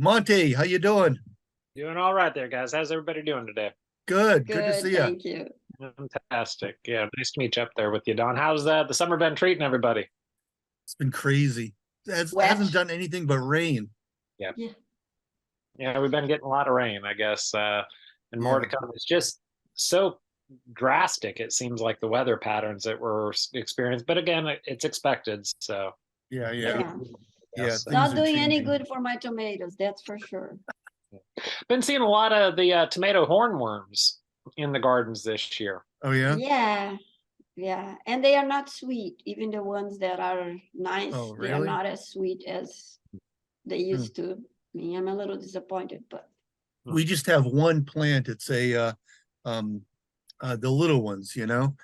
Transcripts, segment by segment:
Monty, how you doing? Doing all right there, guys. How's everybody doing today? Good. Good to Good, see you. thank you. Fantastic. Yeah, nice to meet you up there with you, Don. How's the summer been treating everybody? It's been crazy. It hasn't Wet. done anything but rain. Yeah. Yeah. Yeah, we've been getting a lot of rain, I guess, and more Yeah. to come. It's just so drastic, it seems like the weather patterns that we're experiencing. But again, it's expected. So, Yeah, yeah, Yeah. yeah. yes. Things Not are doing any changing. good for my tomatoes, that's for sure. Been seeing a lot of the tomato hornworms in the gardens this year. Oh yeah? Yeah, yeah. And they are not sweet. Even the ones that are nice, Oh they are really? not as sweet as they Hmm. used to. I mean, I'm a little disappointed, but We just have one plant. It's um the little ones, mhm.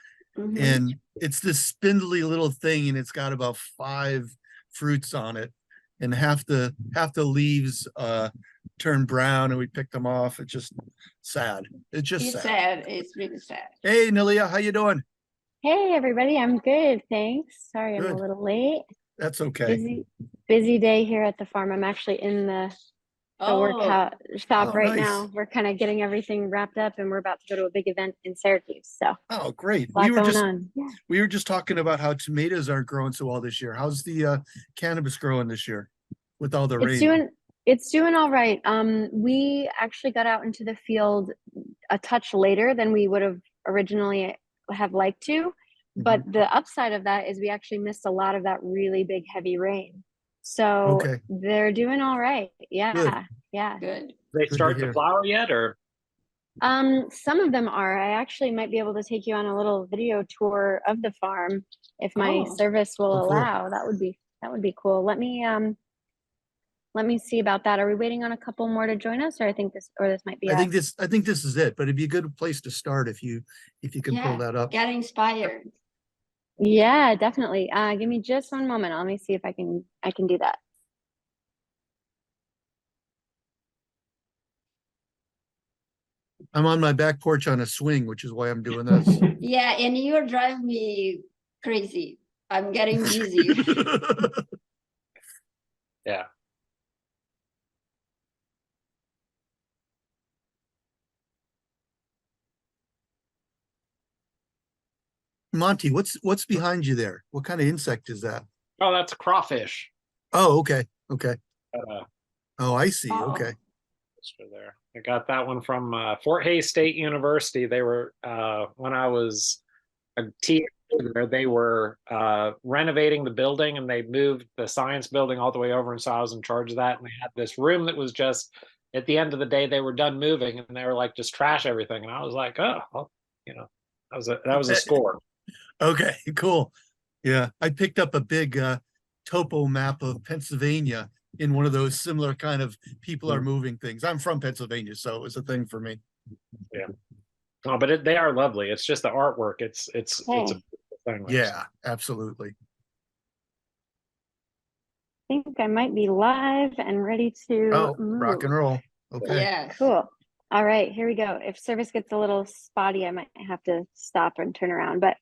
and it's this spindly little thing, and it's got about five fruits on it, and half the leaves turn brown, and we pick them off. It's just sad. It's just It's sad. sad. It's really sad. Hey, Nelia, how you doing? Hey everybody, I'm good, thanks. Sorry I'm a Good. little late. That's okay. Busy day here at the farm. I'm actually in the Oh, workout shop Oh, right nice. now. We're kind of getting everything wrapped up and we're about to go to a big event in Syracuse. So a Oh, great. lot going on. Yeah. We were just talking about how tomatoes aren't growing so well this year. How's the cannabis growing this year with all the It's rain? doing all right. We actually got out into the field a touch later than we would have originally have liked to. But the upside of that is we actually missed a lot of that really big heavy rain. So Okay, they're doing all right. good. Yeah. Yeah. good. They Good to start to hear. flower yet, or Some of them are. I actually might be able to take you on a little video tour of the farm if my Oh, service will Oh, cool. allow. That would be cool. Let me see about that. Are we waiting on a couple more to join us, or this might be us? I think this is it, but it'd be a good place to start if you can pull yeah. that up. Get inspired. Yeah, definitely. Give me just one moment. Let me see if I can do that. I'm on my back porch on a swing, which is why I'm doing this. Yeah, and you're driving me crazy. I'm getting dizzy. yeah. Monty, what's behind you there? What kind of insect is that? Oh, that's a crawfish. Oh, okay. Okay. Uh, Oh, I see. Oh, Okay. there. I got that one from Fort Hays State University. They were when I was a teenager there, they were renovating the building and they moved the science building all the way over, and so I was in charge of that. And they had this room that was just at the end of the day they were done moving, and they were like just trash everything, and I was like, oh, well, that was a score. Okay, cool. Yeah, I picked up a big topo map of Pennsylvania in one of those similar kind of people are moving things. I'm from Pennsylvania, so it was a thing for me. Yeah. Oh, but they are lovely. It's just the artwork. It's a Hey, beautiful thing. Yeah, absolutely. I think I might be live and ready to Oh, move. rock and roll. Okay. yes. Cool. All right, here we go. If service gets a little spotty, I might have to stop and turn around. But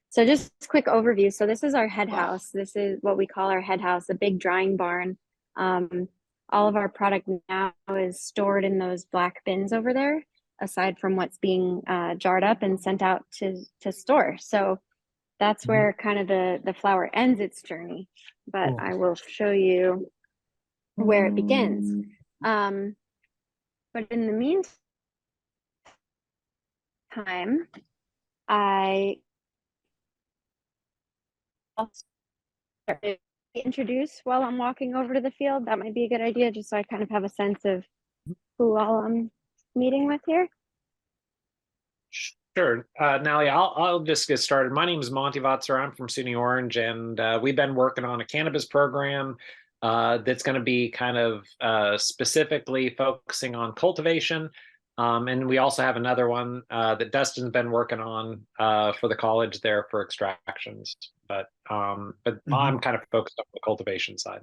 so just quick overview. So this is our head Wow. house. This is what we call our head house, a big drying barn. All of our product now is stored in those black bins over there, aside from what's being jarred up and sent out to store. So that's where kind of the flower ends its journey. But Cool. I will show you where it begins. But in the meantime, I introduce while I'm walking over to the field. That might be a good idea, just so I kind of have a sense of who all I'm meeting with here. Sure. Now, yeah, I'll just get started. My name is Monty Vatser. I'm from SUNY Orange, and we've been working on a cannabis program that's going to be kind of specifically focusing on cultivation. And we also have another one that Dustin's been working on for the college there for extractions. But I'm kind of focused on the cultivation side.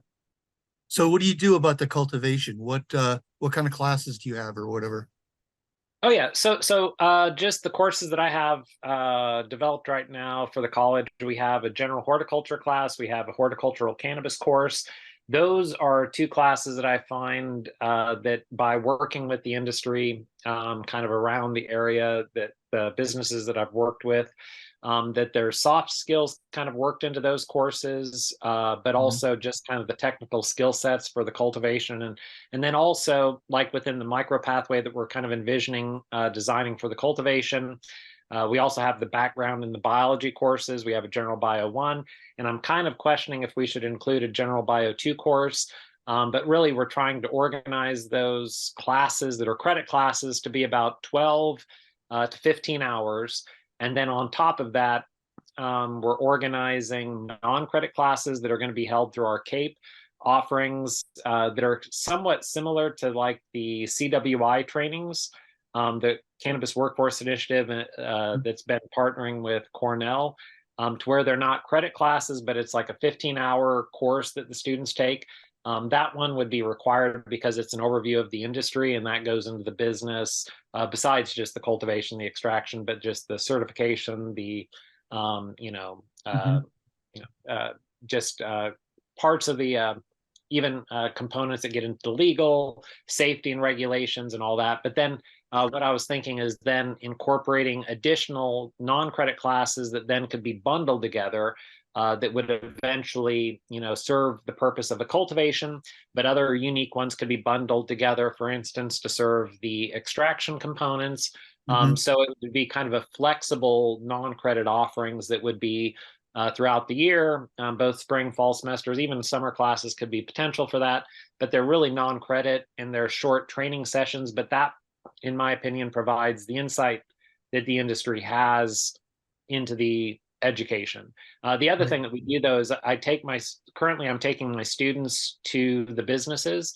So what do you do about the cultivation? What kind of classes do you have or whatever? Oh yeah, so just the courses that I have developed right now for the college, we have a general horticulture class, we have a horticultural cannabis course, Those are two classes that I find that by working with the industry kind of around the area, that the businesses that I've worked with, that their soft skills kind of worked into those courses, but also just kind of the technical skill sets for the cultivation. And then also, like within the micro pathway that we're kind of envisioning designing for the cultivation, we also have the background in the biology courses. We have a general bio 1, and I'm kind of questioning if we should include a general bio 2 course. But really, we're trying to organize those classes that are credit classes to be about 12 to 15 hours. And then on top of that, we're organizing non-credit classes that are going to be held through our CAPE offerings that are somewhat similar to like the CWI trainings, the Cannabis Workforce Initiative that's been partnering with Cornell, to where they're not credit classes, but it's like a 15-hour course that the students take. That one would be required because it's an overview of the industry, and that goes into the business, besides just the cultivation, the extraction, but just the certification, the just parts of the even components that get into the legal, safety and regulations and all that. But then what I was thinking is then incorporating additional non-credit classes that then could be bundled together that would eventually, serve the purpose of the cultivation, but other unique ones could be bundled together, for instance, to serve the extraction components. So it would be kind of a flexible non-credit offerings that would be throughout the year, both spring, fall semesters, even summer classes could be potential for that, but they're really non-credit and they're short training sessions. But that, in my opinion, provides the insight that the industry has into the education. The other thing that we do though is currently I'm taking my students to the businesses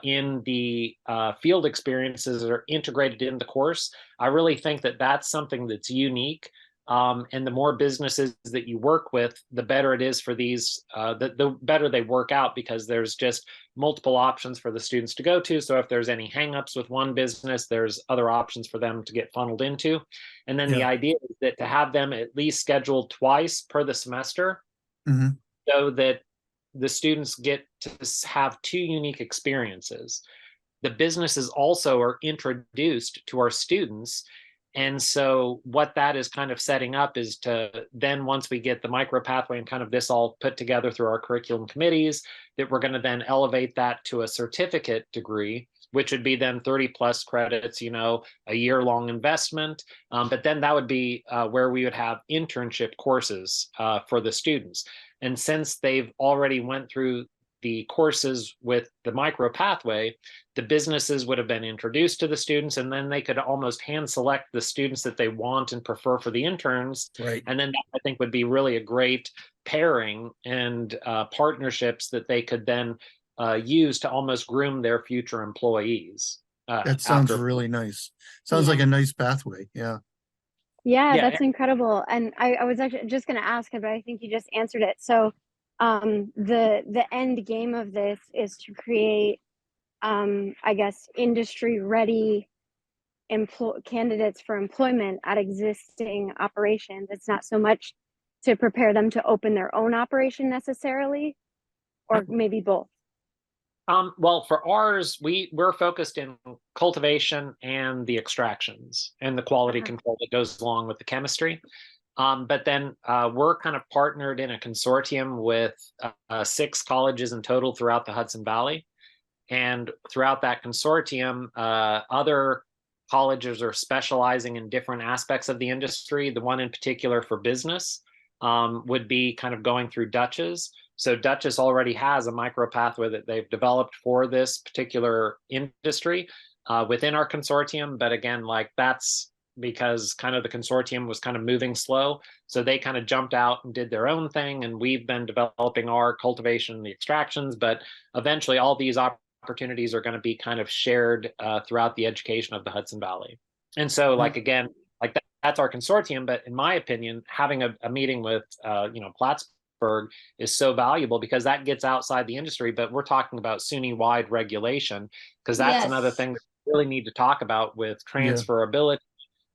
in the field experiences that are integrated in the course. I really think that that's something that's unique. And the more businesses that you work with, the better it is for these, the better they work out, because there's just multiple options for the students to go to. So if there's any hangups with one business, there's other options for them to get funneled into. And then the idea is that to have them at least scheduled twice per the semester, so that the students get to have two unique experiences. The businesses also are introduced to our students. And so what that is kind of setting up is to then, once we get the micro pathway and kind of this all put together through our curriculum committees, that we're going to then elevate that to a certificate degree, which would be then 30 plus credits, a year-long investment. But then that would be where we would have internship courses for the students. And since they've already went through the courses with the micro pathway, the businesses would have been introduced to the students, and then they could almost hand select the students that they want and prefer for the interns. Right. And then that, I think, would be really a great pairing and partnerships that they could then use to almost groom their future employees. That sounds really nice. Sounds like a nice pathway. Yeah. Yeah, that's incredible. And I was actually just going to ask it, but I think you just answered it. So the end game of this is to create, I guess, industry ready candidates for employment at existing operations. It's not so much to prepare them to open their own operation necessarily, or maybe both. Well, for ours, we're focused in cultivation and the extractions and the quality control that goes along with the chemistry. But then we're kind of partnered in a consortium with 6 colleges in total throughout the Hudson Valley. And throughout that consortium, other colleges are specializing in different aspects of the industry. The one in particular for business would be kind of going through Dutchess. So Dutchess already has a micro pathway that they've developed for this particular industry within our consortium. But again, like that's because kind of the consortium was kind of moving slow. So they kind of jumped out and did their own thing. And we've been developing our cultivation and the extractions, but eventually all these opportunities are going to be kind of shared throughout the education of the Hudson Valley. And so like, again, like that's our consortium. But in my opinion, having a meeting with, Plattsburgh is so valuable because that gets outside the industry, but we're talking about SUNY-wide regulation, because that's another thing that we really need to talk about with transferability,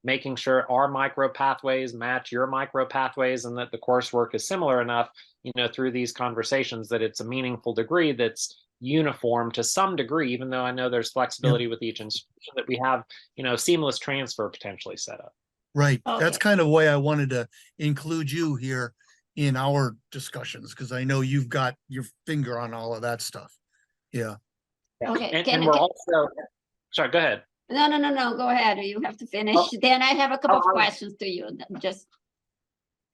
making sure our micro pathways match your micro pathways and that the coursework is similar enough through these conversations, that it's a meaningful degree that's uniform to some degree, even though I know there's flexibility with each institution, that we have, seamless transfer potentially set up. Right. That's Okay. kind of why I wanted to include you here in our discussions, because I know you've got your finger on all of that stuff. Yeah. Okay, And we're also, sorry, go ahead. No, go ahead. You have to finish. Oh. Then I have a couple of Oh, questions to you. Just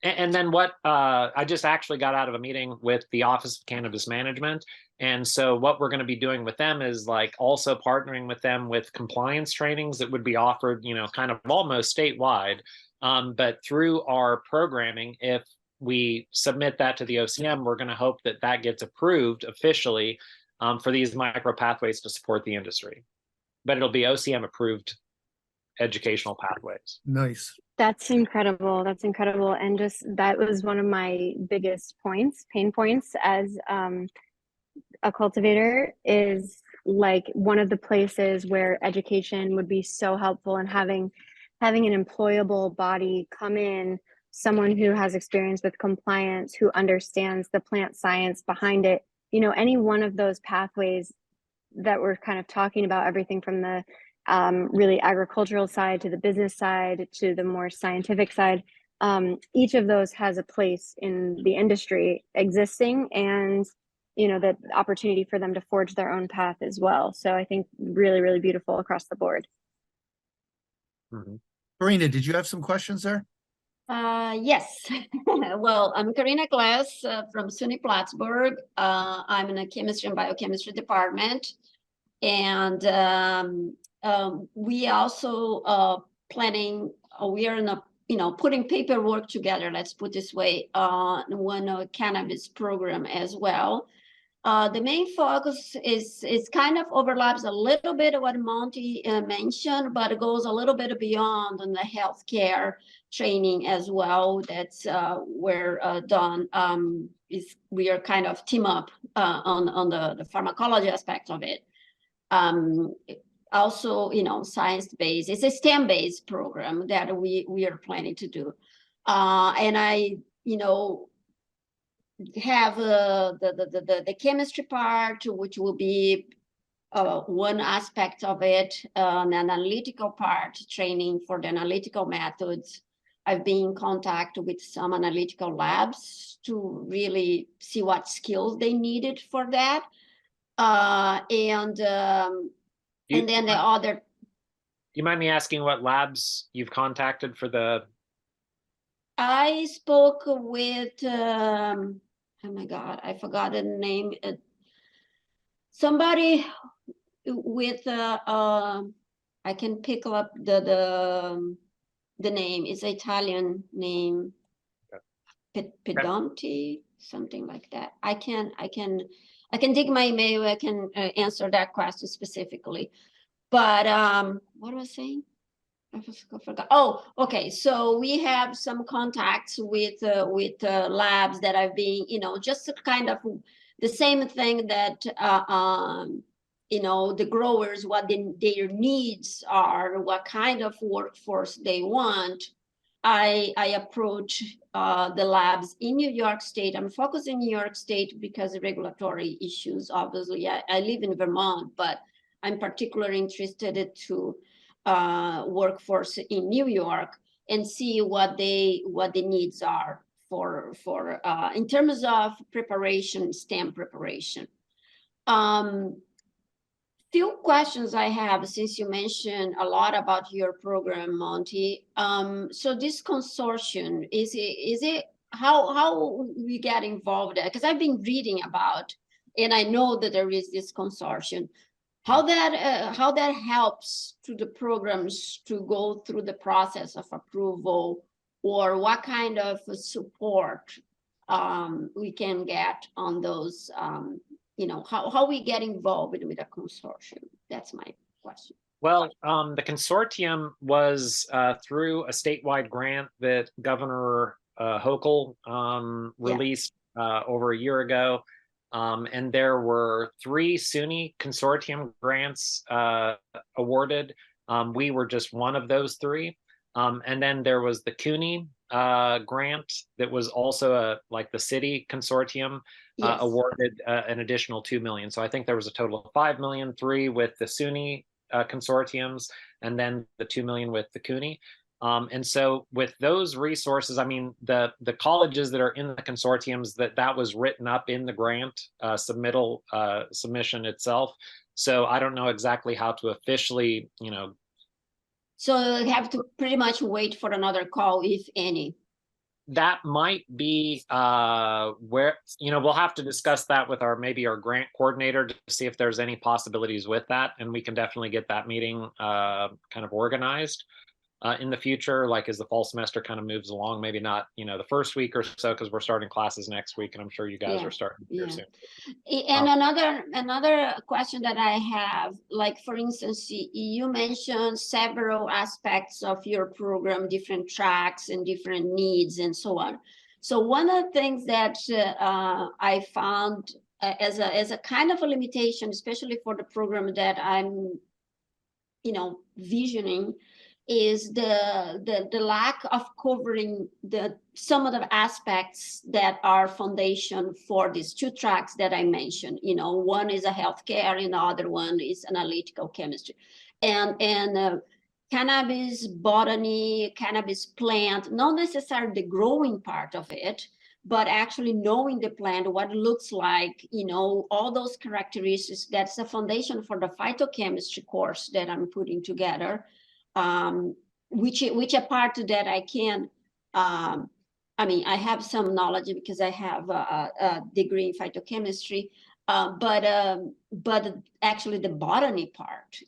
And then what I just actually got out of a meeting with the Office of Cannabis Management. And so what we're going to be doing with them is like also partnering with them with compliance trainings that would be offered, kind of almost statewide. But through our programming, if we submit that to the OCM, we're going to hope that that gets approved officially for these micro pathways to support the industry. But it'll be OCM approved educational pathways. Nice. That's incredible. That's incredible. And just that was one of my biggest pain points as a cultivator, is like one of the places where education would be so helpful, and having an employable body come in, someone who has experience with compliance, who understands the plant science behind it. Any one of those pathways that we're kind of talking about, everything from the really agricultural side to the business side to the more scientific side, each of those has a place in the industry existing, and the opportunity for them to forge their own path as well. So I think really, really beautiful across the board. Karina, did you have some questions there? yes. Well, I'm Karina Glass from SUNY Plattsburgh. I'm in the chemistry and biochemistry department, and we also planning. We are in a putting paperwork together. Let's put this way, on one cannabis program as well. The main focus is kind of overlaps a little bit of what Monty mentioned, but it goes a little bit beyond on the healthcare training as well. That's where Don we are kind of team up on the pharmacology aspect of it. Also, science-based. It's a STEM-based program that we are planning to do, and I have the chemistry part, which will be one aspect of it, an analytical part, training for the analytical methods. I've been in contact with some analytical labs to really see what skills they needed for that. And then the other. You mind me asking what labs you've contacted for the? I spoke with, oh my God, I forgot the name. Somebody with, I can pick up the name. It's an Italian name. Pedonti, something like that. I can dig my email. I can answer that question specifically. But what was I saying? I forgot. Oh, okay. So we have some contacts with labs that have been, just kind of the same thing that the growers, what their needs are, what kind of workforce they want. I approach the labs in New York State. I'm focused in New York State because of regulatory issues. Obviously, I live in Vermont, but I'm particularly interested to workforce in New York and see what the needs are for in terms of preparation, STEM preparation. Few questions I have, since you mentioned a lot about your program, Monty. So this consortium, is it how we get involved? Because I've been reading about, and I know that there is this consortium. How that helps to the programs to go through the process of approval, or what kind of support we can get on those. How we get involved with a consortium. That's my question. Well, the consortium was through a statewide grant that Governor Hochul released over a year ago. And there were 3 SUNY consortium grants awarded. We were just one of those 3. And then there was the CUNY grant that was also like the city consortium Yes. awarded an additional 2 million. So I think there was a total of 5 million, 3 with the SUNY consortiums, and then the 2 million with the CUNY. And so with those resources, I mean, the colleges that are in the consortiums, that was written up in the grant submission itself. So I don't know exactly how to officially, So you have to pretty much wait for another call, if any. that might be where, we'll have to discuss that with maybe our grant coordinator to see if there's any possibilities with that. And we can definitely get that meeting kind of organized in the future, like as the fall semester kind of moves along, maybe not, the first week or so, because we're starting classes next week, and I'm sure you guys are starting here soon. And another question that I have, like, for instance, you mentioned several aspects of your program, different tracks and different needs and so on. So one of the things that I found as a kind of a limitation, especially for the program that I'm, visioning, is the lack of covering some of the aspects that are foundation for these two tracks that I mentioned. One is a healthcare and the other one is analytical chemistry. And cannabis botany, cannabis plant, not necessarily the growing part of it, but actually knowing the plant, what it looks like, all those characteristics. That's the foundation for the phytochemistry course that I'm putting together. Which a part that I can, I have some knowledge because I have a degree in phytochemistry, but actually the botany part,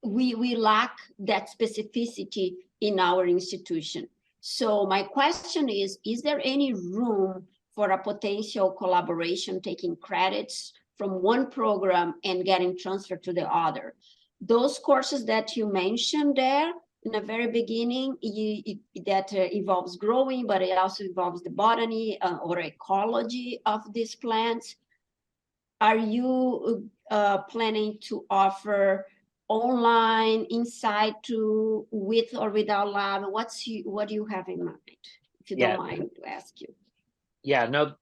we lack that specificity in our institution. So my question is there any room for a potential collaboration, taking credits from one program and getting transferred to the other? Those courses that you mentioned there in the very beginning, that involves growing, but it also involves the botany or ecology of these plants. Are you planning to offer online, inside to, with or without lab? What do you have in mind, if you don't mind to ask you? Yeah, no,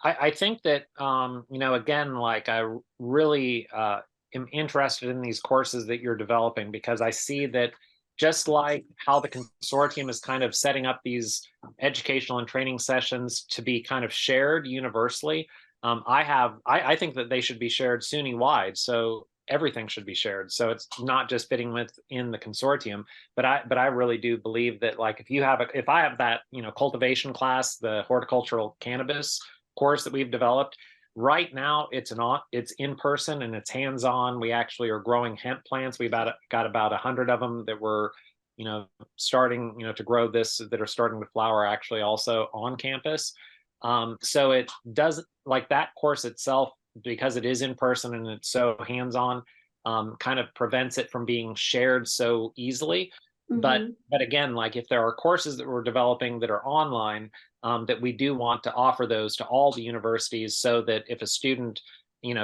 I think that, again, like I really am interested in these courses that you're developing, because I see that just like how the consortium is kind of setting up these educational and training sessions to be kind of shared universally, I think that they should be shared SUNY-wide. So everything should be shared. So it's not just fitting within the consortium, but I really do believe that, like, if I have that, cultivation class, the horticultural cannabis course that we've developed right now, it's in person and it's hands-on. We actually are growing hemp plants. We've got about 100 of them that we're, starting, to grow this, that are starting to flower actually also on campus. So it does, like, that course itself, because it is in person and it's so hands-on, kind of prevents it from being shared so easily. But again, like, if there are courses that we're developing that are online, that we do want to offer those to all the universities, so that if a student,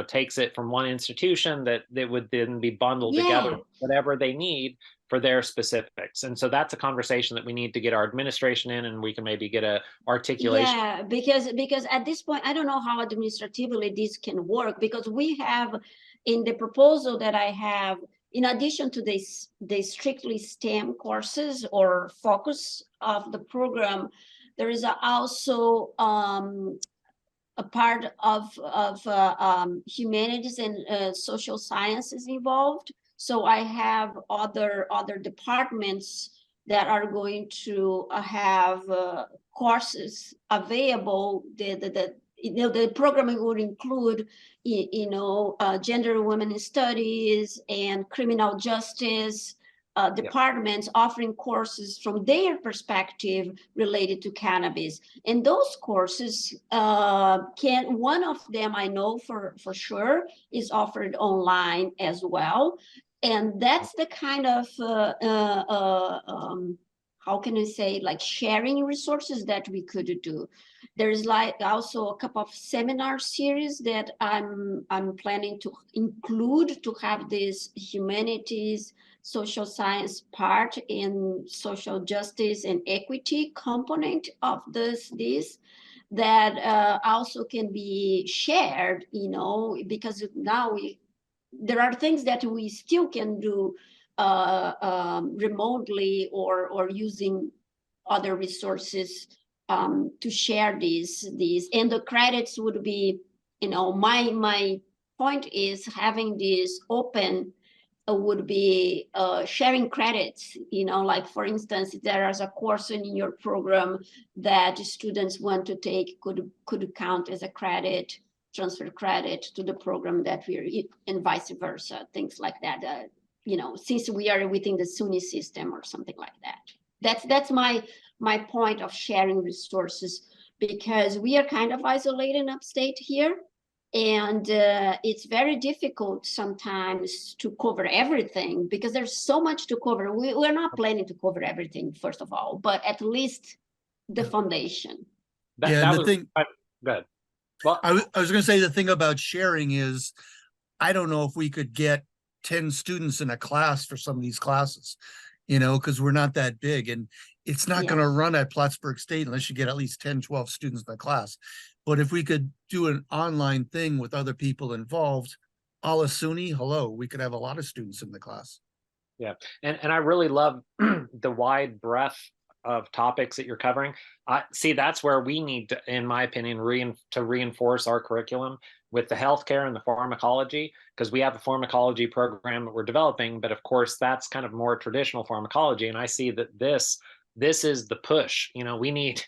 takes it from one institution, that would then be bundled together, whatever they need for their specifics. And so that's a conversation that we need to get our administration in, and we can maybe get a articulation. Yeah, because at this point, I don't know how administratively this can work, because we have in the proposal that I have, in addition to the strictly STEM courses or focus of the program, there is also a part of humanities and social sciences involved. So I have other departments that are going to have courses available. The programming would include, gender and women studies and criminal justice departments offering courses from their perspective related to cannabis. And those courses one of them I know for sure is offered online as well. And that's the kind of how can I say, like sharing resources that we could do. There's like also a couple of seminar series that I'm planning to include to have this humanities, social science part in social justice and equity component of this that also can be shared, you know, because now there are things that we still can do remotely or using other resources to share these, and the credits would be, you know, my point is having this open would be sharing credits, you know, like for instance, if there is a course in your program that students want to take, could count as a credit, transfer credit to the program that we're in, and vice versa, things like that. You know, since we are within the SUNY system or something like that. That's my point of sharing resources, because we are kind of isolated in upstate here. And it's very difficult sometimes to cover everything because there's so much to cover. We're not planning to cover everything, first of all, but at least the foundation. Yeah, and the thing, good. Well, I was going to say the thing about sharing is, I don't know if we could get 10 students in a class for some of these classes, you know, because we're not that big, and it's not going to run at Plattsburgh State unless you get at least 10, 12 students in the class. But if we could do an online thing with other people involved, a la SUNY, hello, we could have a lot of students in the class. Yeah, and I really love the wide breadth of topics that you're covering. See, that's where we need to, in my opinion, reinforce our curriculum with the healthcare and the pharmacology, because we have a pharmacology program that we're developing, but of course that's kind of more traditional pharmacology. And I see that this is the push. You know, we need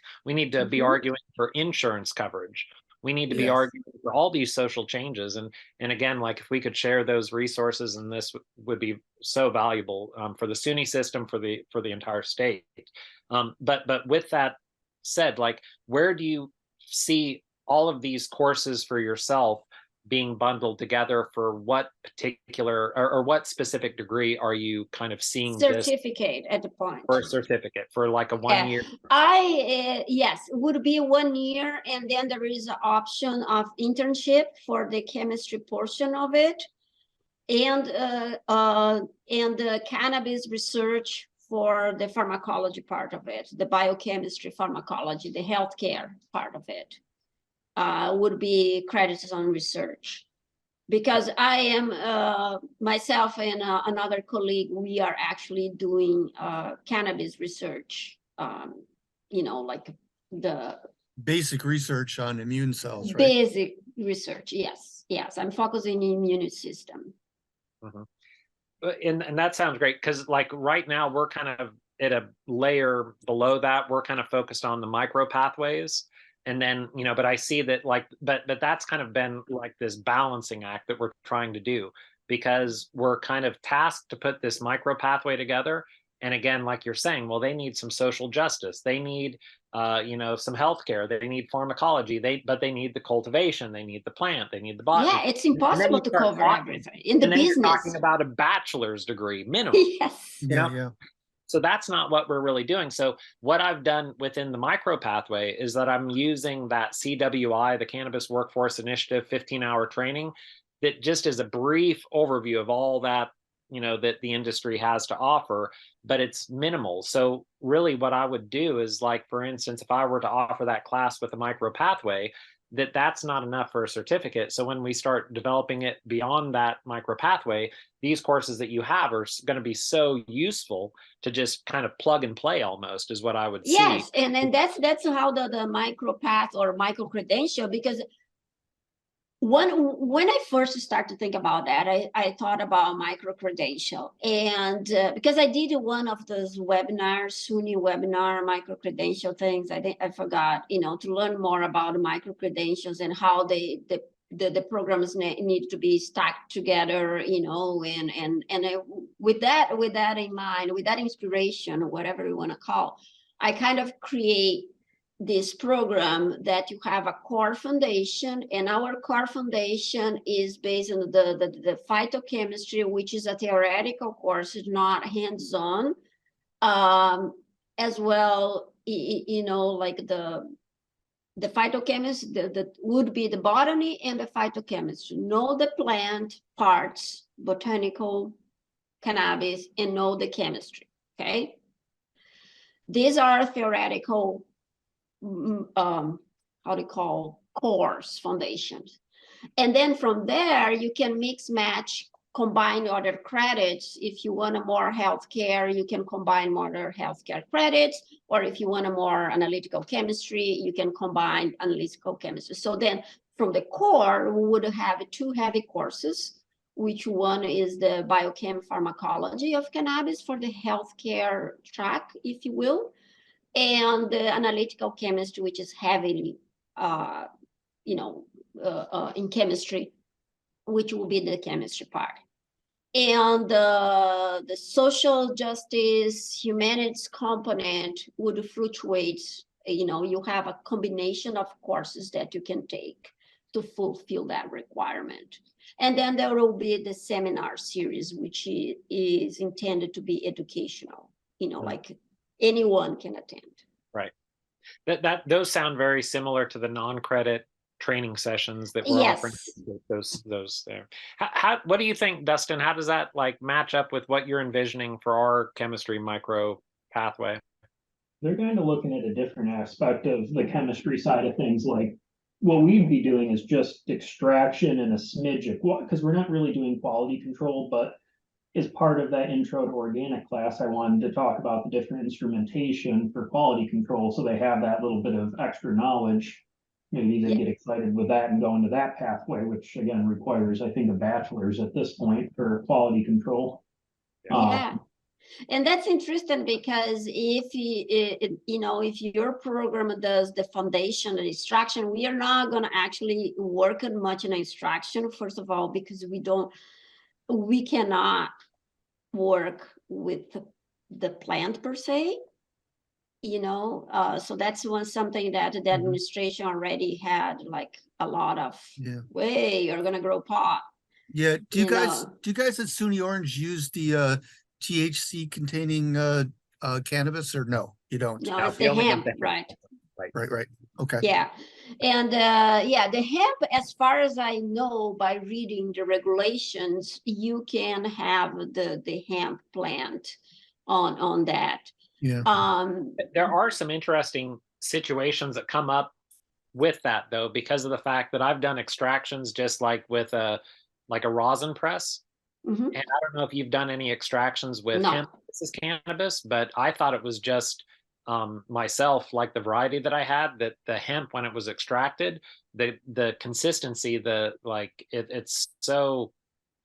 to be arguing for insurance coverage. We need to be arguing for all these social changes. And again, like if we could share those resources, and this would be so valuable for the SUNY system, for the entire state. But with that said, like, where do you see all of these courses for yourself being bundled together? For what particular or what specific degree are you kind of seeing certificate this at the point? For a certificate, for like a 1 year? Yes, it would be 1 year, and then there is an option of internship for the chemistry portion of it, and the cannabis research for the pharmacology part of it, the biochemistry, pharmacology, the healthcare part of it. Would be credits on research, because I am myself and another colleague, we are actually doing cannabis research, you know, like the basic research on immune cells, right? Basic research, yes. I'm focusing on the immune system. And that sounds great, because like right now we're kind of at a layer below that. We're kind of focused on the micro pathways. And then, you know, but I see that like, but that's kind of been like this balancing act that we're trying to do, because we're kind of tasked to put this micro pathway together. And again, like you're saying, well, they need some social justice. They need, you know, some healthcare. They need pharmacology. But they need the cultivation. They need the plant. They need the botany. Yeah, it's impossible to cover everything in the business. You're talking about a bachelor's degree minimum. Yes. You know? So that's not what we're really doing. So what I've done within the micro pathway is that I'm using that CWI, the Cannabis Workforce Initiative 15-hour training, that just is a brief overview of all that, you know, that the industry has to offer, but it's minimal. So really what I would do is, like, for instance, if I were to offer that class with a micro pathway, that's not enough for a certificate. So when we start developing it beyond that micro pathway, these courses that you have are going to be so useful to just kind of plug and play, almost, is what I would see. Yes, and that's how the micro path or micro credential, because when I first started to think about that, I thought about micro credential, and because I did one of those webinars, SUNY webinar, micro credential things. I forgot, you know, to learn more about micro credentials and how the programs need to be stacked together, you know, and with that in mind, with that inspiration, whatever you want to call, I kind of create this program that you have a core foundation, and our core foundation is based on the phytochemistry, which is a theoretical course, it's not hands-on. as well, you know, like the phytochemist, that would be the botany and the phytochemist. Know the plant parts, botanical, cannabis, and know the chemistry, okay? These are theoretical, how do you call, course foundations. And then from there, you can mix, match, combine other credits. If you want a more healthcare, you can combine more healthcare credits, or if you want a more analytical chemistry, you can combine analytical chemistry. So then from the core, we would have 2 heavy courses, which one is the biochem pharmacology of cannabis for the healthcare track, if you will, and the analytical chemistry, which is heavily, you know, in chemistry, which will be the chemistry part. And the social justice, humanities component would fluctuate. You know, you have a combination of courses that you can take to fulfill that requirement. And then there will be the seminar series, which is intended to be educational, you know, like anyone can attend. Right. Those sound very similar to the non-credit training sessions that we're offering. Those there. What do you think, Dustin? How does that like match up with what you're envisioning for our chemistry micro pathway? They're kind of looking at a different aspect of the chemistry side of things. Like what we'd be doing is just extraction and a smidge of, because we're not really doing quality control, but as part of that intro to organic class, I wanted to talk about the different instrumentation for quality control. So they have that little bit of extra knowledge. Maybe they get excited with that and go into that pathway, which again requires, I think, a bachelor's at this point for quality control. Yeah. And that's interesting because if you know, if your program does the foundation and extraction, we are not going to actually work much in extraction, first of all, because we cannot work with the plant per se, you know. So that's something that the administration already had like a lot of, way, you're going to grow pot. Yeah. Do you guys at SUNY Orange use the THC containing cannabis, or no, you don't? No, it's the hemp, right? Right. Okay. Yeah. And yeah, the hemp, as far as I know, by reading the regulations, you can have the hemp plant on that. Yeah. There are some interesting situations that come up with that though, because of the fact that I've done extractions just like with a rosin press. And I don't know if you've done any extractions with hemp versus cannabis, but I thought it was just myself, like the variety that I had, that the hemp, when it was extracted, the consistency, it's so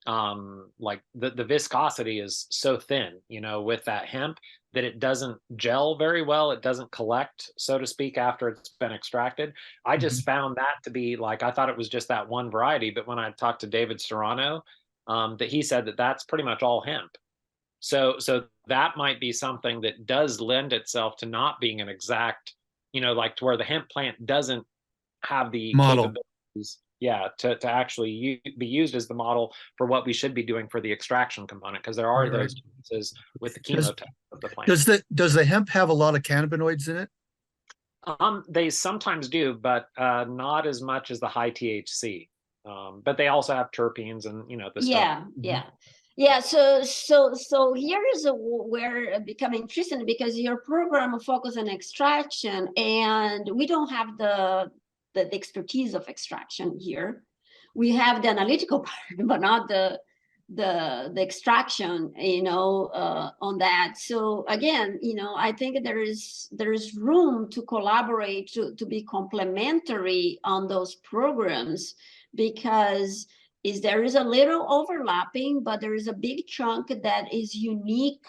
like the viscosity is so thin, you know, with that hemp, that it doesn't gel very well. It doesn't collect, so to speak, after it's been extracted. I just found that to be like, I thought it was just that one variety, but when I talked to David Serrano, that he said that that's pretty much all hemp. So that might be something that does lend itself to not being an exact, you know, like to where the hemp plant doesn't have the model capabilities, to actually be used as the model for what we should be doing for the extraction component, because there are those differences with the chemotype of the plant. Does the hemp have a lot of cannabinoids in it? They sometimes do, but not as much as the high THC. But they also have terpenes and, you know, the stuff. Yeah. So here is where it becomes interesting, because your program focuses on extraction, and we don't have the expertise of extraction here. We have the analytical part, but not the extraction, you know, on that. So again, you know, I think there is room to collaborate, to be complementary on those programs, because there is a little overlapping, but there is a big chunk that is unique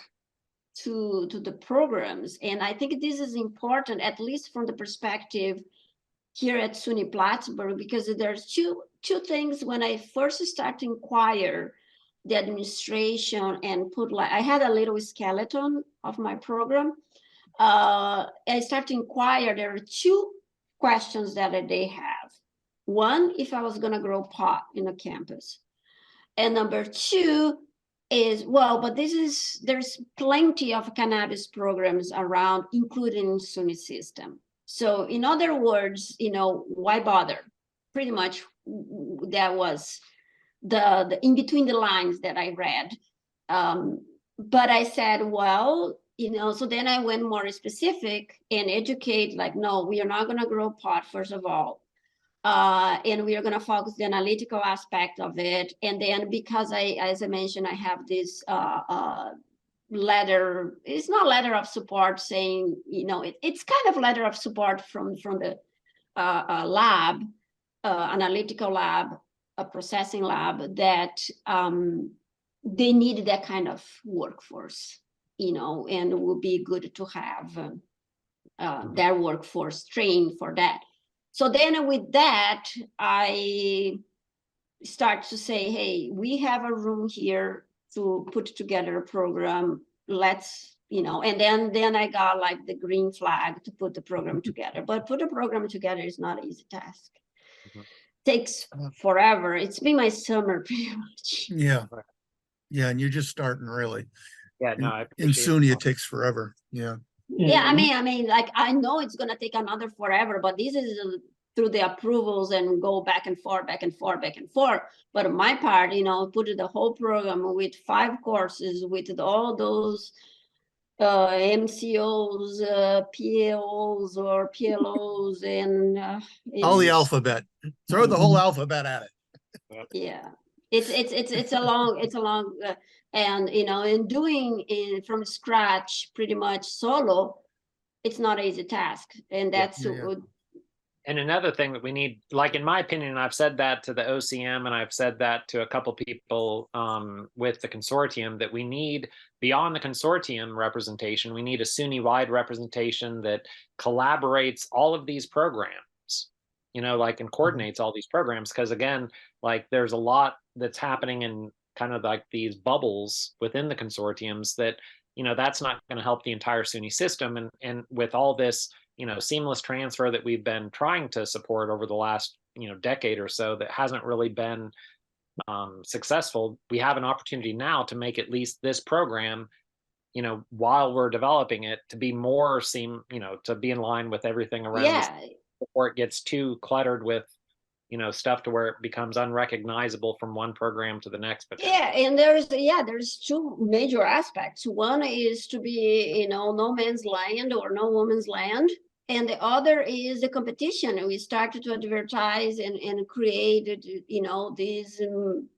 to the programs. And I think this is important, at least from the perspective here at SUNY Plattsburgh, because there's two things. When I first started to inquire the administration and I had a little skeleton of my program. I started to inquire, there are 2 questions that they have. One, if I was going to grow pot in a campus. And number 2, is, well, but there's plenty of cannabis programs around, including SUNY system. So in other words, why bother? Pretty much that was the in between the lines that I read. But I said, well, so then I went more specific and educate, like, no, we are not going to grow pot, first of all. And we are going to focus the analytical aspect of it. And then because as I mentioned, I have this letter, it's not letter of support saying, it's kind of letter of support from the lab, analytical lab, a processing lab, that they need that kind of workforce, and it would be good to have their workforce trained for that. So then with that, I start to say, hey, we have a room here to put together a program. Let's, and then I got like the green flag to put the program together. But put a program together is not an easy task. Takes forever. It's been my summer pretty much. Yeah. Yeah, and you're just starting, really. Yeah, no, In, I in appreciate SUNY, it. it takes forever. Yeah. Yeah, I mean, like, I know it's gonna take another forever, but this is through the approvals and go back and forth, back and forth, back and forth. But on my part, put the whole program with 5 courses, with all those MCOs, PAOs or PLOs, and All the it's, alphabet. Throw the whole alphabet at it. yeah, it's a long and in doing it from scratch, pretty much solo, it's not an easy task. And that's Yeah. And another thing that we need, like, in my opinion, and I've said that to the OCM and I've said that to a couple people with the consortium, that we need, beyond the consortium representation, we need a SUNY-wide representation that collaborates all of these programs, like, and coordinates all these programs. Because again, like, there's a lot that's happening in kind of like these bubbles within the consortiums that, that's not going to help the entire SUNY system. And with all this, seamless transfer that we've been trying to support over the last, decade or so, that hasn't really been successful. We have an opportunity now to make at least this program, while we're developing it, to be more to be in line with everything around yeah this, before it gets too cluttered with, stuff to where it becomes unrecognizable from one program to the next. yeah and there's 2 major aspects. One is to be no man's land or no woman's land, and the other is the competition. We started to advertise and create these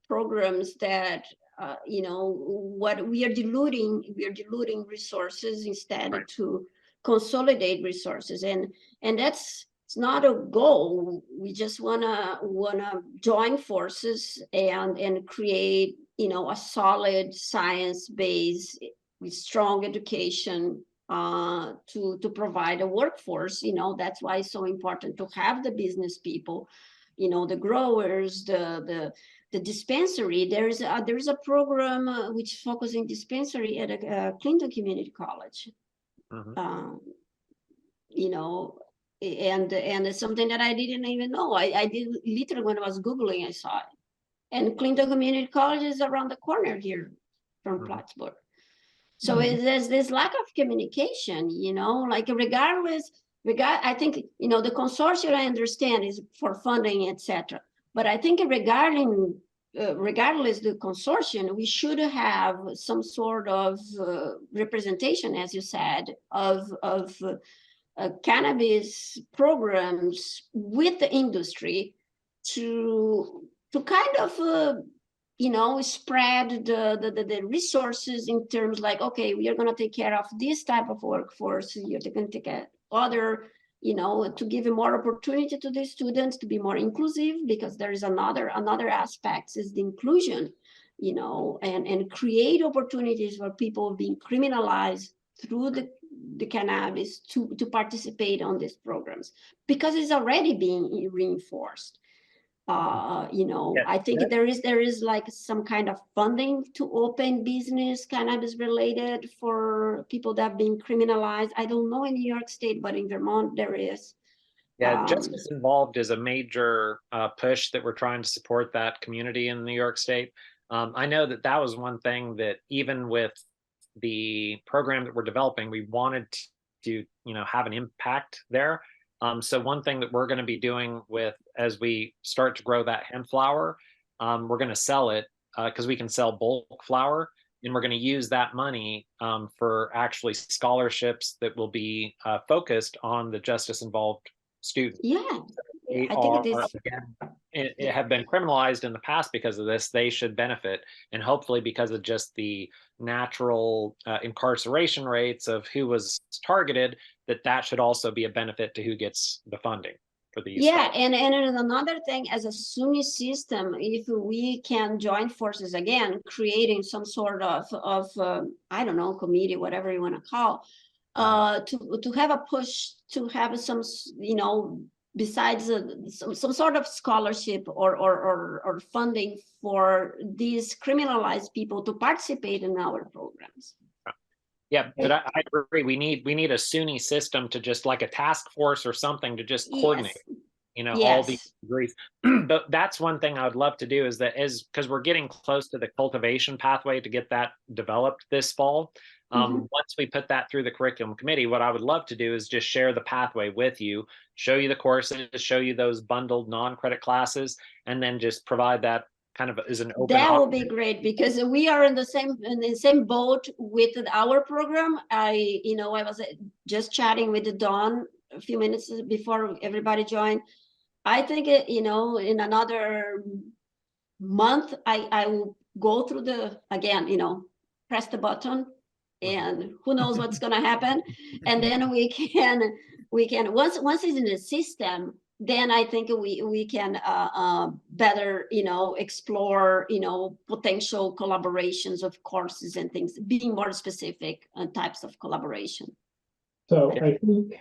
programs that what we are diluting resources instead to consolidate resources, and that's, it's not a goal. We just wanna join forces and create a solid science base with strong education to provide a workforce. That's why it's so important to have the business people, the growers, the dispensary. There's a program which focusing dispensary at Clinton Community College. And it's something that I didn't even know. I did literally, when I was Googling, I saw it. And Clinton Community College is around the corner here from Plattsburgh. So there's this lack of communication, like regardless, I think, the consortium, I understand, is for funding, etc. But I think regardless the consortium, we should have some sort of representation, as you said, of cannabis programs with the industry to kind of spread the resources in terms like, okay, we are going to take care of this type of workforce, you're going to take care other, to give more opportunity to the students, to be more inclusive, because there is another aspect is the inclusion, and create opportunities for people being criminalized through the cannabis to participate on these programs, because it's already being reinforced. I think there is like some kind of funding to open business cannabis related for people that have been criminalized. I don't know in New York State, but in Vermont there is. Yeah, Justice Involved is a major push that we're trying to support that community in New York State. I know that that was one thing that even with the program that we're developing, we wanted to, have an impact there. So one thing that we're going to be doing with as we start to grow that hemp flower, we're going to sell it because we can sell bulk flower, and we're going to use that money for actually scholarships that will be focused on the justice involved students. Yeah, They I are, think this. again, it have been criminalized in the past because of this. They should benefit, and hopefully because of just the natural incarceration rates of who was targeted, that should also be a benefit to who gets the funding for these. Yeah, and another thing, as a SUNY system, if we can join forces again, creating some sort of I don't know, committee, whatever you want to call, to have a push to have some, besides some sort of scholarship or funding for these criminalized people to participate in our programs. Yeah, but I agree. We need a SUNY system to just like a task force or something to just coordinate. Yes. All these degrees. But that's one thing I would love to do is because we're getting close to the cultivation pathway to get that developed this fall. Once we put that through the curriculum committee, what I would love to do is just share the pathway with you, show you the courses, show you those bundled non-credit classes, and then just provide that kind of as an open. That would be great, because we are in the same boat with our program. I was just chatting with Dawn a few minutes before everybody joined. I think in another month I will go through press the button, and who knows what's going to happen. And then we can once it's in the system, then I think we can better explore potential collaborations of courses and things, being more specific types of collaboration. So I think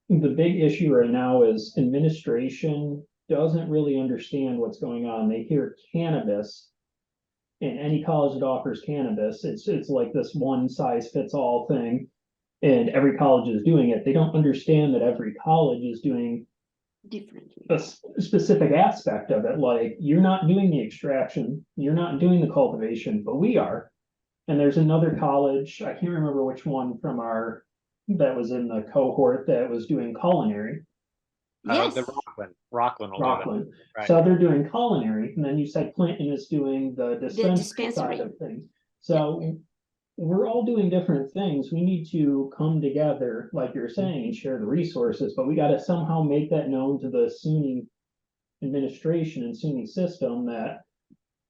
the big issue right now is administration doesn't really understand what's going on. They hear cannabis, and any college that offers cannabis, it's like this one size fits all thing, and every college is doing it. They don't understand that every college is doing Differently. a specific aspect of it. Like, you're not doing the extraction, you're not doing the cultivation, but we are. And there's another college, I can't remember which one from that was in the cohort that was doing culinary. Yes. The Rockland will do that. Rockland. Right. So they're doing culinary, and then you said Clinton is doing the dispensary side of things. So we're all doing different things. We need to come together, like you're saying, and share the resources, but we got to somehow make that known to the SUNY administration and SUNY system that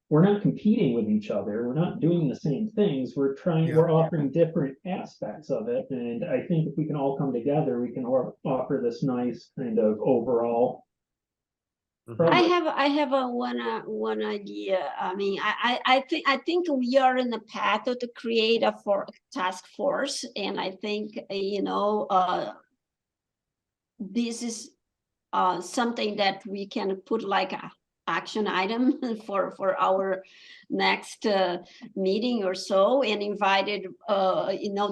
we're not competing with each other. We're not doing the same things. We're offering different aspects of it. And I think if we can all come together, we can offer this nice kind of overall. I have one idea. I mean, I think we are in the path to create a task force, and I think this is something that we can put like a action item for our next meeting or so, and invited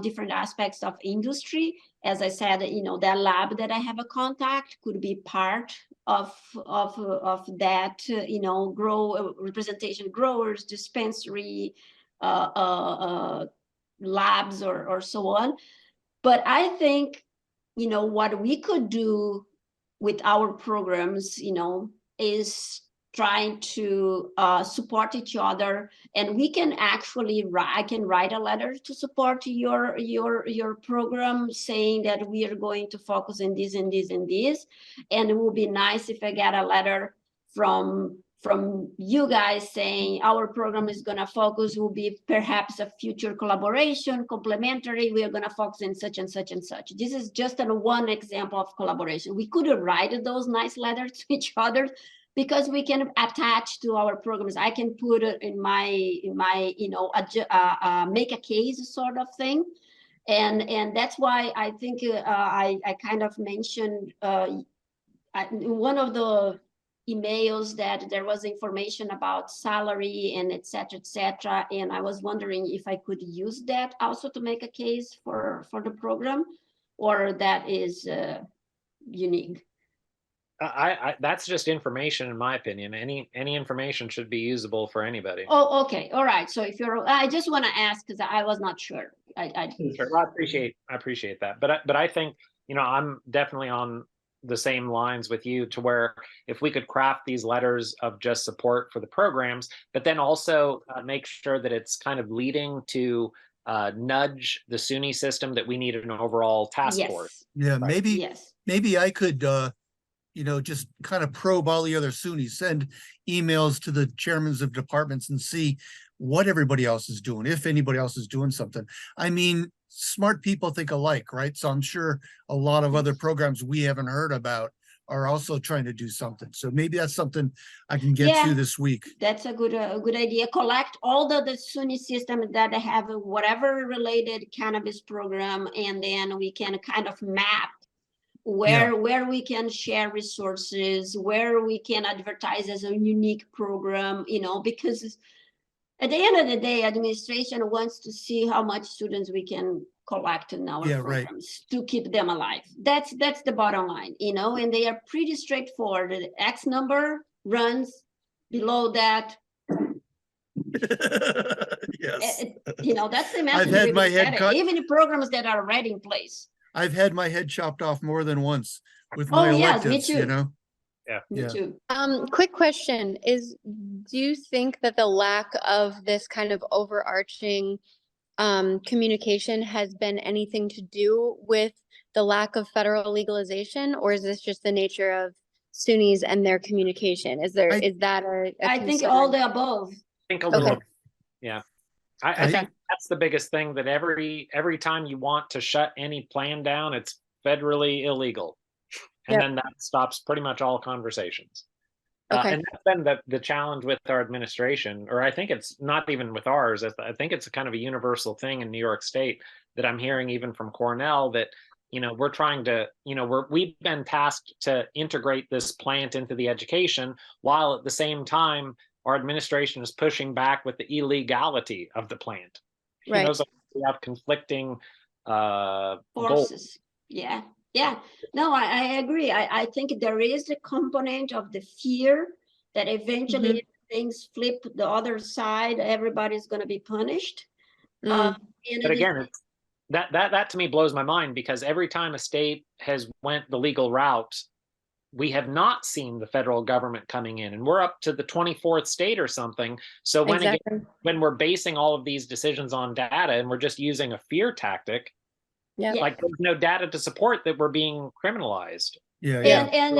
different aspects of industry. As I said, that lab that I have a contact could be part of that, representation, growers, dispensary, labs, or so on. But I think what we could do with our programs is trying to support each other, and we can actually I can write a letter to support your program, saying that we are going to focus on this and this and this. And it would be nice if I get a letter from you guys saying our program is going to focus, will be perhaps a future collaboration, complementary, we are going to focus in such and such and such. This is just one example of collaboration. We could write those nice letters to each other, because we can attach to our programs. I can put it in my make a case sort of thing. And that's why I think I kind of mentioned in one of the emails that there was information about salary and et cetera, and I was wondering if I could use that also to make a case for the program, or that is unique. that's just information, in my opinion. Any information should be usable for anybody. Oh, okay, all right. So if you're, I just want to ask because I was not sure. Sure. Well, I appreciate that. But I think, I'm definitely on the same lines with you, to where if we could craft these letters of just support for the programs, but then also make sure that it's kind of leading to nudge the SUNY system that we need an overall task force. Yes, Yeah, Right. yes. maybe I could, just kind of probe all the other SUNYs, send emails to the chairmans of departments and see what everybody else is doing, if anybody else is doing something. I mean, smart people think alike, right? So I'm sure a lot of other programs we haven't heard about are also trying to do something. So maybe that's something I can get Yeah. to this week. That's a good idea. Collect all the SUNY system that have whatever related cannabis program, and then we can kind of map where we can share resources, where we can advertise as a unique program, because at the end of the day, administration wants to see how much students we can collect in our programs to keep them alive. That's the bottom line, and they are pretty straightforward. The X number runs, below that. Yes. That's the I've message. had my head cut. Even the programs that are already in place. I've had my head chopped off more than once with Oh, my yes, me electives, too. Yeah. Me too. Quick question is, do you think that the lack of this kind of overarching communication has been anything to do with the lack of federal legalization, or is this just the nature of SUNYs and their communication? Is that a I think concern? all the above. I think a little. Okay. Yeah. I think that's the biggest thing, that every time you want to shut any plan down, it's federally illegal. And then that stops pretty much all conversations. Okay. And that's been the challenge with our administration, or I think it's not even with ours. I think it's a kind of a universal thing in New York State that I'm hearing even from Cornell, that, we're trying to, we've been tasked to integrate this plant into the education, while at the same time, our administration is pushing back with the illegality of the plant. Right. So we have conflicting Forces. goals. Yeah. No, I agree. I think there is a component of the fear that eventually if things flip the other side, everybody's going to be punished. But again, that to me blows my mind, because every time a state has went the legal route, we have not seen the federal government coming in, and we're up to the 24th state or something. So when we're basing all of these decisions on data, and we're just using a fear tactic, like there's no data to support that we're being criminalized. And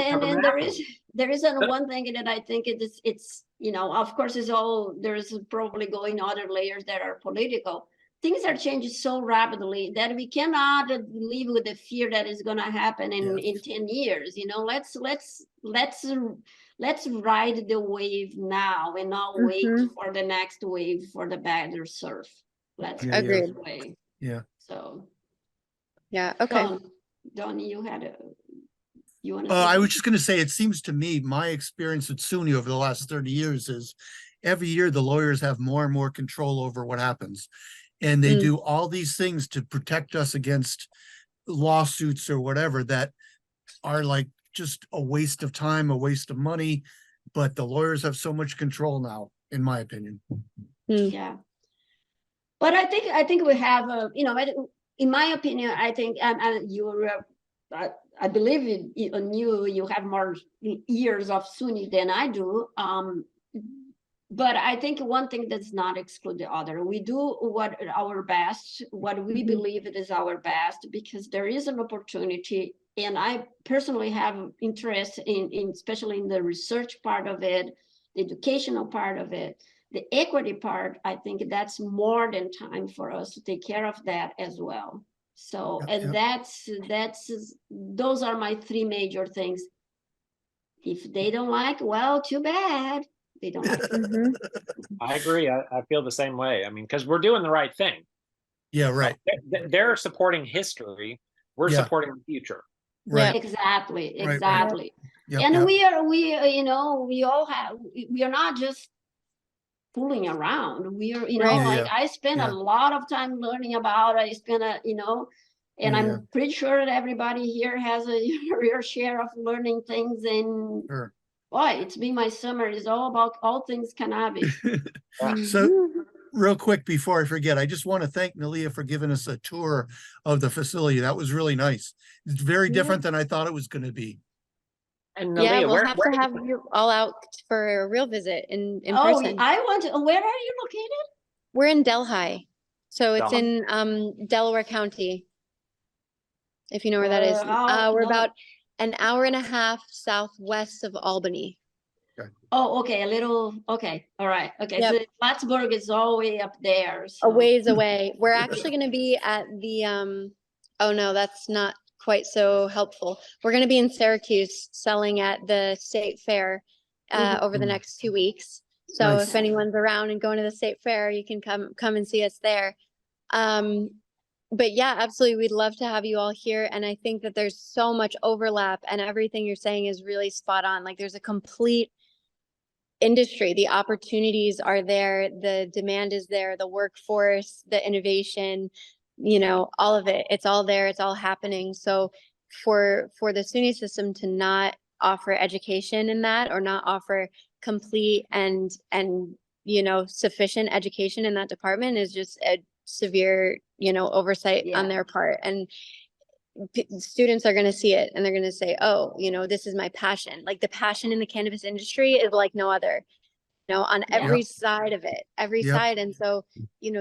there isn't one thing that I think it's of course there's probably going other layers that are political. Things are changing so rapidly that we cannot live with the fear that is going to happen in 10 years. Let's ride the wave now and not wait for the next wave for the better surf. Let's Agreed. this way. Yeah. So. Yeah. Okay. Don, you want to? I was just going to say, it seems to me, my experience with SUNY over the last 30 years is every year the lawyers have more and more control over what happens. And they do all these things to protect us against lawsuits or whatever that are like just a waste of time, a waste of money. But the lawyers have so much control now, in my opinion. Yeah. But I think we have in my opinion, I think I believe you have more years of SUNY than I do. But I think one thing does not exclude the other. We do our best, what we believe it is our best, because there is an opportunity. And I personally have interest in especially in the research part of it, the educational part of it, the equity part. I think that's more than time for us to take care of that as well. So, that's those are my three major things. If they don't like, well, too bad. They don't like it. I agree. I feel the same way. I mean, because we're doing the right thing. Yeah, right. They're supporting history. We're supporting the future. Right. Exactly. Right. Yep, And we are not just fooling around. We are, I spend a lot of time learning about. I spend And Yeah. I'm pretty sure that everybody here has a your share of learning things. And Sure. boy, it's been my summer. It's all about all things cannabis. So Mhm. real quick before I forget, I just want to thank Nalia for giving us a tour of the facility. That was really nice. It's very Yeah. different than I thought it was going to be. And Yeah, Nalia, we'll where, have where to have you all out for a real visit in Oh, person. I want to. Where are you located? We're in Delhi, so it's Delhi. in Delaware County, if you know where that is. We're No. about an hour and a half southwest of Albany. Oh, okay, a little. Okay, all right. Okay, Yep. so Plattsburgh is all the way up there. A So. ways away. We're actually going to be at the oh no, that's not quite so helpful. We're going to be in Syracuse selling at the state fair over the Mhm. next 2 weeks. So Nice. if anyone's around and going to the state fair, you can come and see us there. But yeah, absolutely, we'd love to have you all here. And I think that there's so much overlap, and everything you're saying is really spot on. Like there's a complete industry, the opportunities are there, the demand is there, the workforce, the innovation, all of it, it's all there, it's all happening. So for the SUNY system to not offer education in that, or not offer complete and sufficient education in that department, is just a severe oversight on Yeah. their part. And students are going to see it and they're going to say, oh, this is my passion. Like the passion in the cannabis industry is like no other, on Yeah. every side of it, every Yep. side. And so,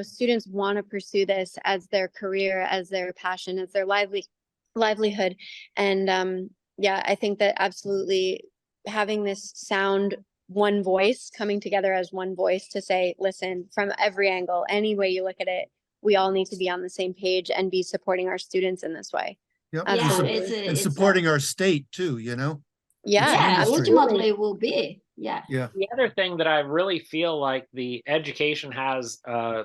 students want to pursue this as their career, as their passion, as their livelihood. And yeah, I think that absolutely having this sound one voice, coming together as one voice to say, listen, from every angle, any way you look at it, we all need to be on the same page and be supporting our students in this way. Yep. Yeah, Absolutely. And supporting our state too, Yeah, Yeah, industry. ultimately it will be. Yeah. Yeah. The other thing that I really feel like the education has a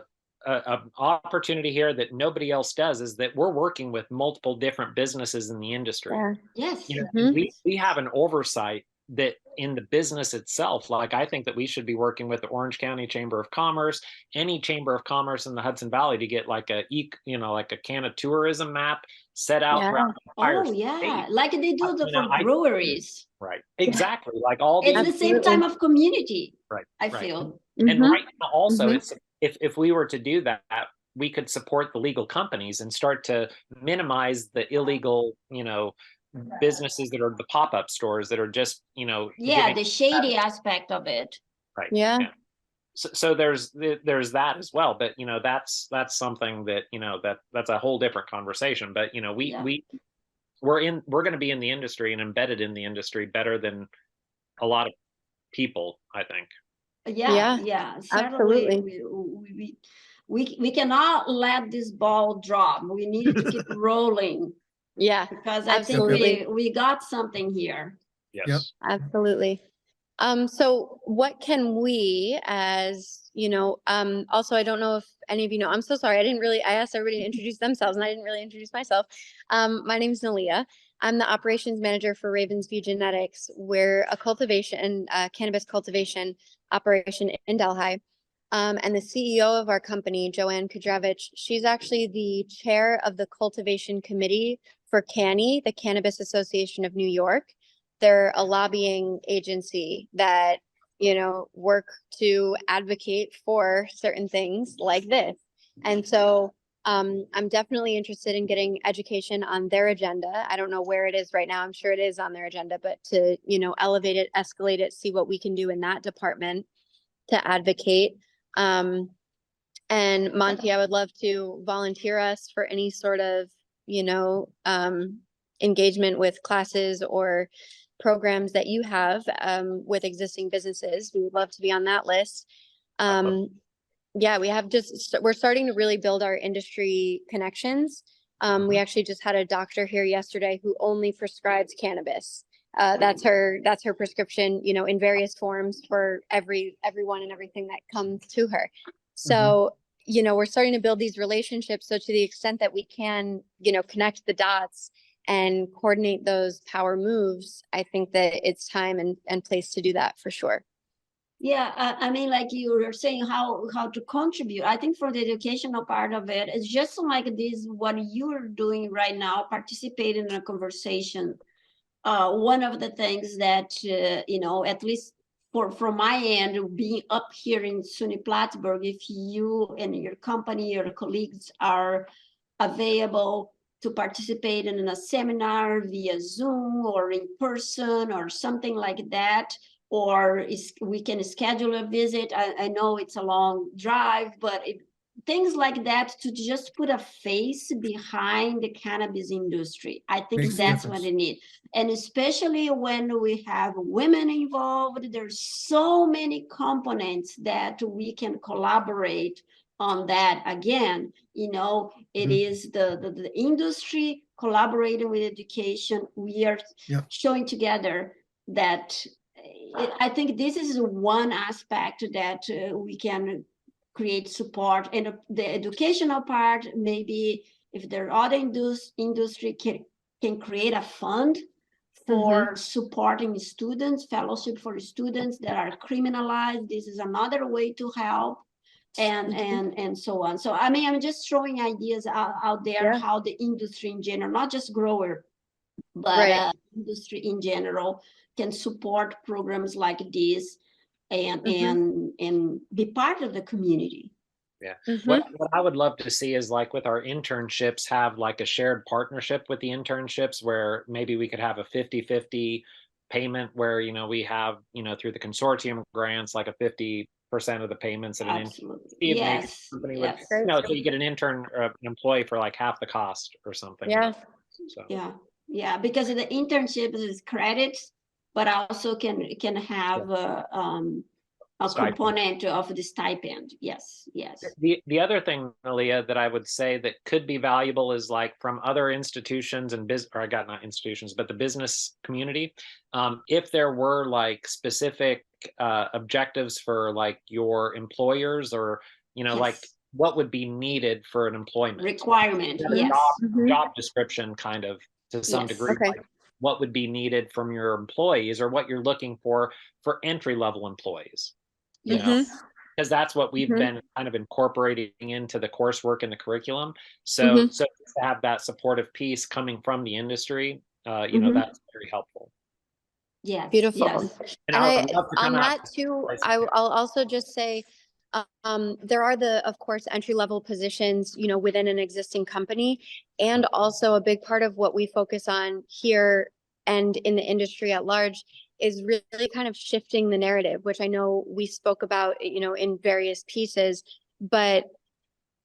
opportunity here that nobody else does is that we're working with multiple different businesses in the industry. Yeah. Yes. You know, Mhm. we have an oversight that in the business itself, like I think that we should be working with the Orange County Chamber of Commerce, any Chamber of Commerce in the Hudson Valley, to get like like a can of tourism map set out Yeah. throughout the entire Oh, yeah. state. Like they do for I breweries. right, exactly, like all It's these the same Absolutely. time of community, right, I right. feel. And Mhm. right now also, Mhm. it's if we were to do that, we could support the legal companies and start to minimize the illegal, businesses that are the pop-up stores that are just, Yeah, giving the shady aspect of it. right. Yeah. So there's that as well, but that's something that that's a whole different conversation. But Yeah. we're going to be in the industry and embedded in the industry better than a lot of people, I think. Yeah, Yeah, certainly absolutely. we cannot let this ball drop. We need to keep rolling, Yeah, because I think absolutely. we got something here. Yes. Yep. Absolutely. So what can we, as also, I don't know if any of you know, I'm so sorry. I asked everybody to introduce themselves and I didn't really introduce myself. My name is Nalia. I'm the operations manager for Ravensview Genetics. We're a cannabis cultivation operation in Delhi. And the CEO of our company, Joanne Kudravich, she's actually the chair of the cultivation committee for CANI, the Cannabis Association of New York. They're a lobbying agency that, work to advocate for certain things like this. And so I'm definitely interested in getting education on their agenda. I don't know where it is right now. I'm sure it is on their agenda, but to, elevate it, escalate it, see what we can do in that department to advocate. And Monty, I would love to volunteer us for any sort of, engagement with classes or programs that you have with existing businesses. We would love to be on that list. Yeah, we're starting to really build our industry connections. We actually just had a doctor here yesterday who only prescribes cannabis. That's her prescription, in various forms for everyone and everything that comes to her. So, we're starting to build these relationships. So to the extent that we can, connect the dots and coordinate those power moves, I think that it's time and place to do that for sure. Yeah, I mean, like you were saying, how to contribute. I think for the educational part of it, it's just like this, what you're doing right now, participating in a conversation. One of the things that, you know, at least from my end, being up here in SUNY Plattsburgh, if you and your company, your colleagues are available to participate in a seminar via Zoom or in person or something like that, or we can schedule a visit. I know it's a long drive, but things like that, to just put a face behind the cannabis industry. I think Makes a that's what difference. they need. And especially when we have women involved, there's so many components that we can collaborate on that. Again, you know, it Mhm. is the industry collaborating with education. We are Yeah. showing together that I think this is one aspect that we can create support. And the educational part, maybe if there are other industry can create a fund for supporting students, fellowship for students that are criminalized. This is another way to help, and so on. So I mean, I'm just throwing ideas out there, Yeah. how the industry in general, not just grower, but Right. industry in general can support programs like this, and be part of the community. Yeah. Mm-hmm. What I would love to see is, like, with our internships, have like a shared partnership with the internships, where maybe we could have a 50-50 payment, where, you know, we have, you know, through the consortium grants, like a 50% of the payments of an Absolutely. maybe Yes. company would, Yes. you know, so you get an intern or an employee for like half the cost or something. Yeah. So Yeah. Yeah. Because the internship is credits, but also can have a stipend. component of the stipend. Yes. Yes. The other thing, Leah, that I would say that could be valuable is, like, from other institutions and not institutions, but the business community. If there were like specific objectives for like your employers, or, you know, like Yes. what would be needed for an employment Requirement. Kind of Yes. job description, kind of, to some Yes. degree, Okay. like what would be needed from your employees, or what you're looking for entry level employees. You know, Yes. because that's what we've Mhm. been kind of incorporating into the coursework and the curriculum. So, Mhm. so to have that supportive piece coming from the industry, you know, Mhm. that's very helpful. Yes. Beautiful. Yes. And And I I, would love to come on out. that too, I'll also just say, there are of course, entry level positions, you know, within an existing company. And also a big part of what we focus on here and in the industry at large is really kind of shifting the narrative, which I know we spoke about, you know, in various pieces, but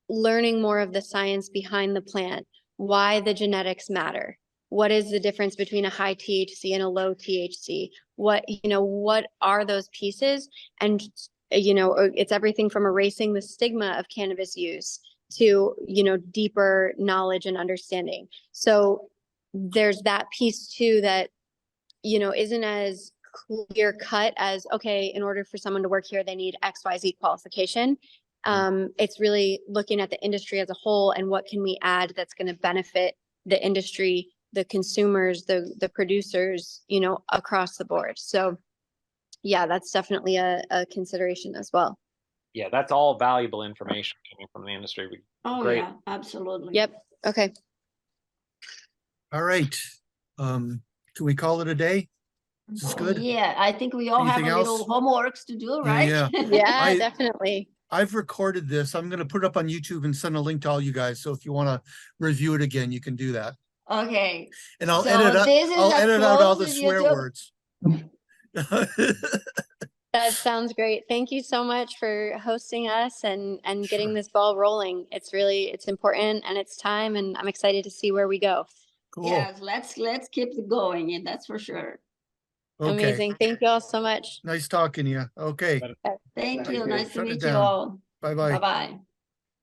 learning more of the science behind the plant, why the genetics matter. What is the difference between a high THC and a low THC? What, you know, what are those pieces? And, you know, it's everything from erasing the stigma of cannabis use to, you know, deeper knowledge and understanding. So there's that piece too that, you know, isn't as clear cut as, okay, in order for someone to work here, they need XYZ qualification. It's really looking at the industry as a whole and what can we add that's going to benefit the industry, the consumers, the producers, you know, across the board. So yeah, that's definitely a consideration as well. Yeah, that's all valuable information coming from the industry. Oh, Great. yeah, absolutely. Yep. Okay. All right. Can we call it a day? This is good. Yeah, I think we all Anything have a little else? homeworks to do, Yeah, right? yeah. Yeah, definitely. I've recorded this. I'm gonna put it up on YouTube and send a link to all you guys. So if you want to review it again, you can do that. Okay. And I'll So edit out, this is I'll a edit out all the closed swear YouTube. words. That sounds great. Thank you so much for hosting us and getting Sure. this ball rolling. It's important and it's time, and I'm excited to see where we go. Cool. Yes, let's keep it going, and that's for sure. Okay. Amazing. Thank you all so much. Nice talking to you. Okay. Thank you. Nice to Shut it meet you down. all. Bye-bye. Bye-bye.